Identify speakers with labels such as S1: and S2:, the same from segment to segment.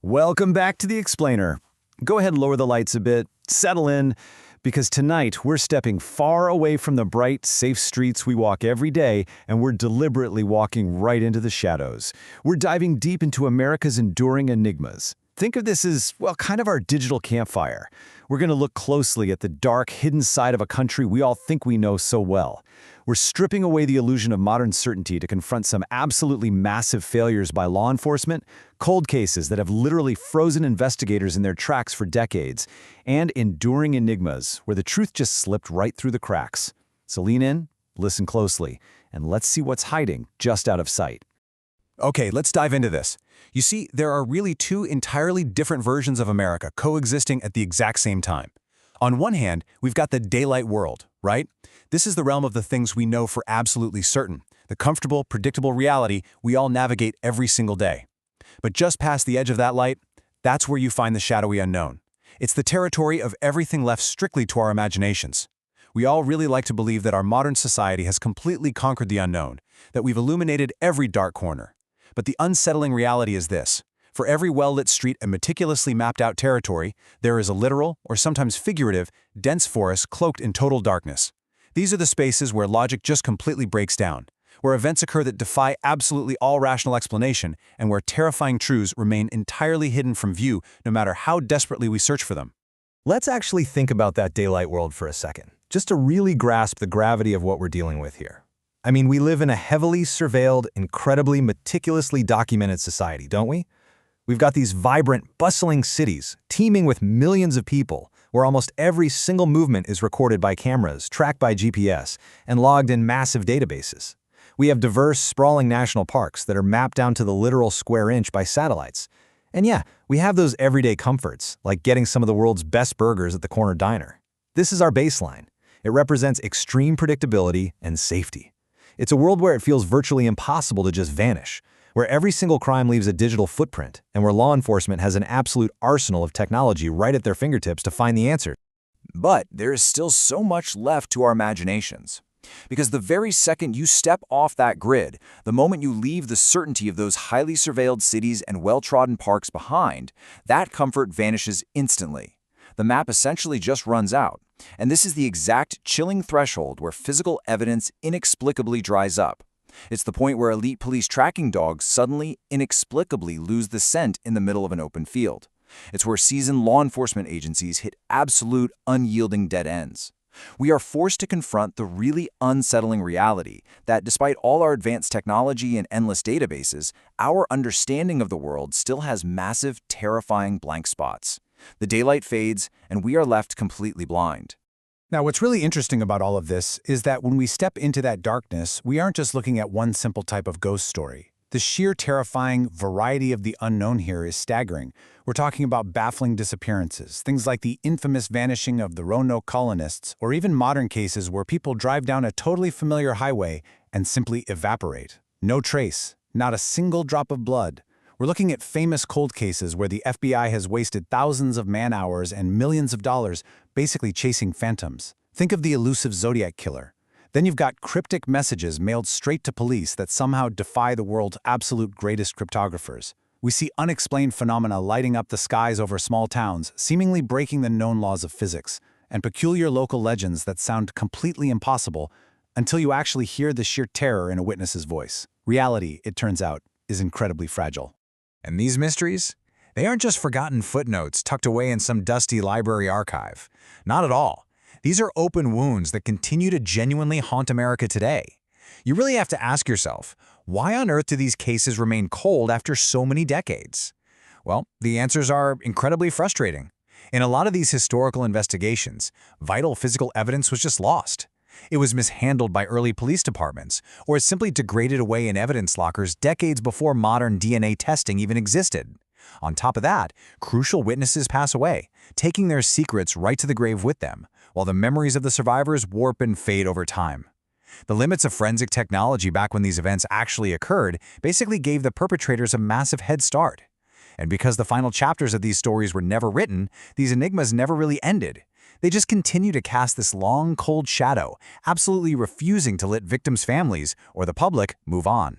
S1: Welcome back to The Explainer. Go ahead and lower the lights a bit, settle in, because tonight we're stepping far away from the bright, safe streets we walk every day, and we're deliberately walking right into the shadows. We're diving deep into America's enduring enigmas. Think of this as, well, kind of our digital campfire. We're going to look closely at the dark, hidden side of a country we all think we know so well. We're stripping away the illusion of modern certainty to confront some absolutely massive failures by law enforcement, cold cases that have literally frozen investigators in their tracks for decades, and enduring enigmas where the truth just slipped right through the cracks. So lean in, listen closely, and let's see what's hiding just out of sight.
S2: Okay, let's dive into this. You see, there are really two entirely different versions of America coexisting at the exact same time. On one hand, we've got the daylight world, right? This is the realm of the things we know for absolutely certain, the comfortable, predictable reality we all navigate every single day. But just past the edge of that light, that's where you find the shadowy unknown. It's the territory of everything left strictly to our imaginations. We all really like to believe that our modern society has completely conquered the unknown, that we've illuminated every dark corner. But the unsettling reality is this. For every well-lit street and meticulously mapped-out territory, there is a literal, or sometimes figurative, dense forest cloaked in total darkness. These are the spaces where logic just completely breaks down, where events occur that defy absolutely all rational explanation, and where terrifying truths remain entirely hidden from view no matter how desperately we search for them.
S3: Let's actually think about that daylight world for a second, just to really grasp the gravity of what we're dealing with here. I mean, we live in a heavily surveilled, incredibly meticulously documented society, don't we? We've got these vibrant, bustling cities, teeming with millions of people, where almost every single movement is recorded by cameras, tracked by GPS, and logged in massive databases. We have diverse, sprawling national parks that are mapped down to the literal square inch by satellites. And yeah, we have those everyday comforts, like getting some of the world's best burgers at the corner diner. This is our baseline. It represents extreme predictability and safety. It's a world where it feels virtually impossible to just vanish, where every single crime leaves a digital footprint, and where law enforcement has an absolute arsenal of technology right at their fingertips to find the answer.
S2: But there is still so much left to our imaginations. Because the very second you step off that grid, the moment you leave the certainty of those highly surveilled cities and well-trodden parks behind, that comfort vanishes instantly. The map essentially just runs out. And this is the exact chilling threshold where physical evidence inexplicably dries up. It's the point where elite police tracking dogs suddenly, inexplicably lose the scent in the middle of an open field. It's where seasoned law enforcement agencies hit absolute, unyielding dead ends. We are forced to confront the really unsettling reality that despite all our advanced technology and endless databases, our understanding of the world still has massive, terrifying blank spots. The daylight fades, and we are left completely blind.
S4: Now, what's really interesting about all of this is that when we step into that darkness, we aren't just looking at one simple type of ghost story. The sheer terrifying variety of the unknown here is staggering. We're talking about baffling disappearances, things like the infamous vanishing of the Roanoke colonists, or even modern cases where people drive down a totally familiar highway and simply evaporate. No trace, not a single drop of blood. We're looking at famous cold cases where the FBI has wasted thousands of man-hours and millions of dollars basically chasing phantoms. Think of the elusive Zodiac killer. Then you've got cryptic messages mailed straight to police that somehow defy the world's absolute greatest cryptographers. We see unexplained phenomena lighting up the skies over small towns, seemingly breaking the known laws of physics, and peculiar local legends that sound completely impossible until you actually hear the sheer terror in a witness's voice. Reality, it turns out, is incredibly fragile.
S2: And these mysteries? They aren't just forgotten footnotes tucked away in some dusty library archive. Not at all. These are open wounds that continue to genuinely haunt America today. You really have to ask yourself, why on earth do these cases remain cold after so many decades? Well, the answers are incredibly frustrating. In a lot of these historical investigations, vital physical evidence was just lost. It was mishandled by early police departments, or it simply degraded away in evidence lockers decades before modern DNA testing even existed. On top of that, crucial witnesses pass away, taking their secrets right to the grave with them, while the memories of the survivors warp and fade over time. The limits of forensic technology back when these events actually occurred basically gave the perpetrators a massive head start. And because the final chapters of these stories were never written, these enigmas never really ended. They just continue to cast this long, cold shadow, absolutely refusing to let victims' families or the public move on.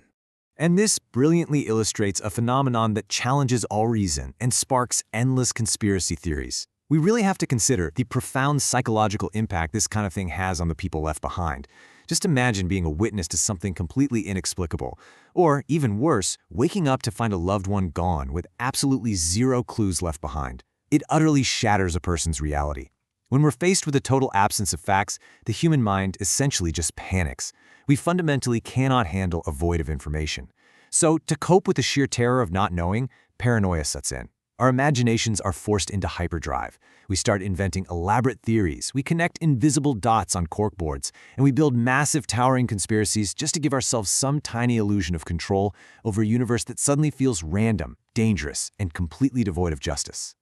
S1: And this brilliantly illustrates a phenomenon that challenges all reason and sparks endless conspiracy theories. We really have to consider the profound psychological impact this kind of thing has on the people left behind. Just imagine being a witness to something completely inexplicable, or, even worse, waking up to find a loved one gone with absolutely zero clues left behind. It utterly shatters a person's reality. When we're faced with a total absence of facts, the human mind essentially just panics. We fundamentally cannot handle a void of information. So, to cope with the sheer terror of not knowing, paranoia sets in. Our imaginations are forced into hyperdrive. We start inventing elaborate theories, we connect invisible dots on corkboards, and we build massive towering conspiracies just to give ourselves some tiny illusion of control over a universe that suddenly feels random, dangerous, and completely devoid of justice.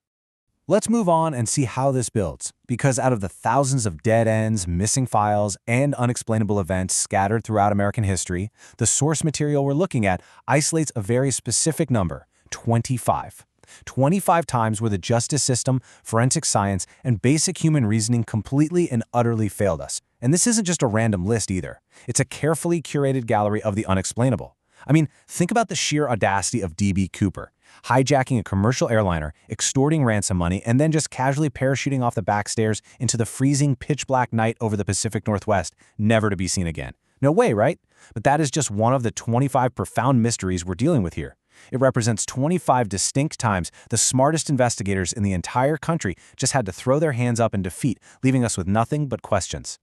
S3: Let's move on and see how this builds, because out of the thousands of dead ends, missing files, and unexplainable events scattered throughout American history, the source material we're looking at isolates a very specific number, 25. 25 times where the justice system, forensic science, and basic human reasoning completely and utterly failed us. And this isn't just a random list either. It's a carefully curated gallery of the unexplainable. I mean, think about the sheer audacity of D.B. Cooper, hijacking a commercial airliner, extorting ransom money, and then just casually parachuting off the back stairs into the freezing, pitch-black night over the Pacific Northwest, never to be seen again. No way, right? But that is just one of the 25 profound mysteries we're dealing with here. It represents 25 distinct times the smartest investigators in the entire country just had to throw their hands up in defeat, leaving us with nothing but questions.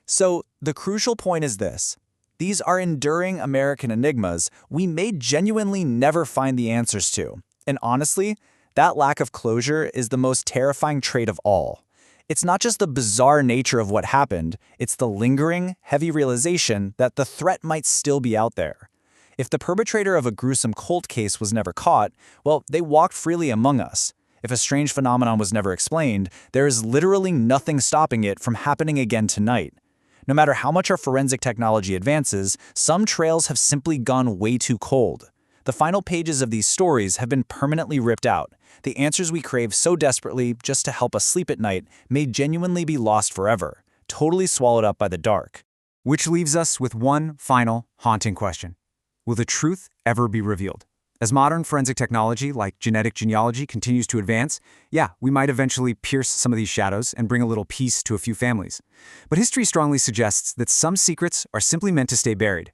S5: So, the crucial point is this. These are enduring American enigmas we may genuinely never find the answers to. And honestly, that lack of closure is the most terrifying trait of all. It's not just the bizarre nature of what happened, it's the lingering, heavy realization that the threat might still be out there. If the perpetrator of a gruesome cold case was never caught, well, they walked freely among us. If a strange phenomenon was never explained, there is literally nothing stopping it from happening again tonight. No matter how much our forensic technology advances, some trails have simply gone way too cold. The final pages of these stories have been permanently ripped out. The answers we crave so desperately just to help us sleep at night may genuinely be lost forever, totally swallowed up by the dark.
S6: Which leaves us with one final, haunting question. Will the truth ever be revealed? As modern forensic technology like genetic genealogy continues to advance, yeah, we might eventually pierce some of these shadows and bring a little peace to a few families. But history strongly suggests that some secrets are simply meant to stay buried.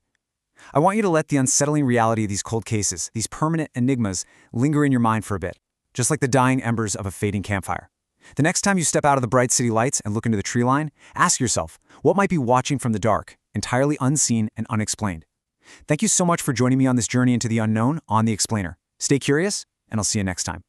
S6: I want you to let the unsettling reality of these cold cases, these permanent enigmas, linger in your mind for a bit, just like the dying embers of a fading campfire. The next time you step out of the bright city lights and look into the tree line, ask yourself, what might be watching from the dark, entirely unseen and unexplained? Thank you so much for joining me on this journey into the unknown on The Explainer. Stay curious, and I'll see you next time.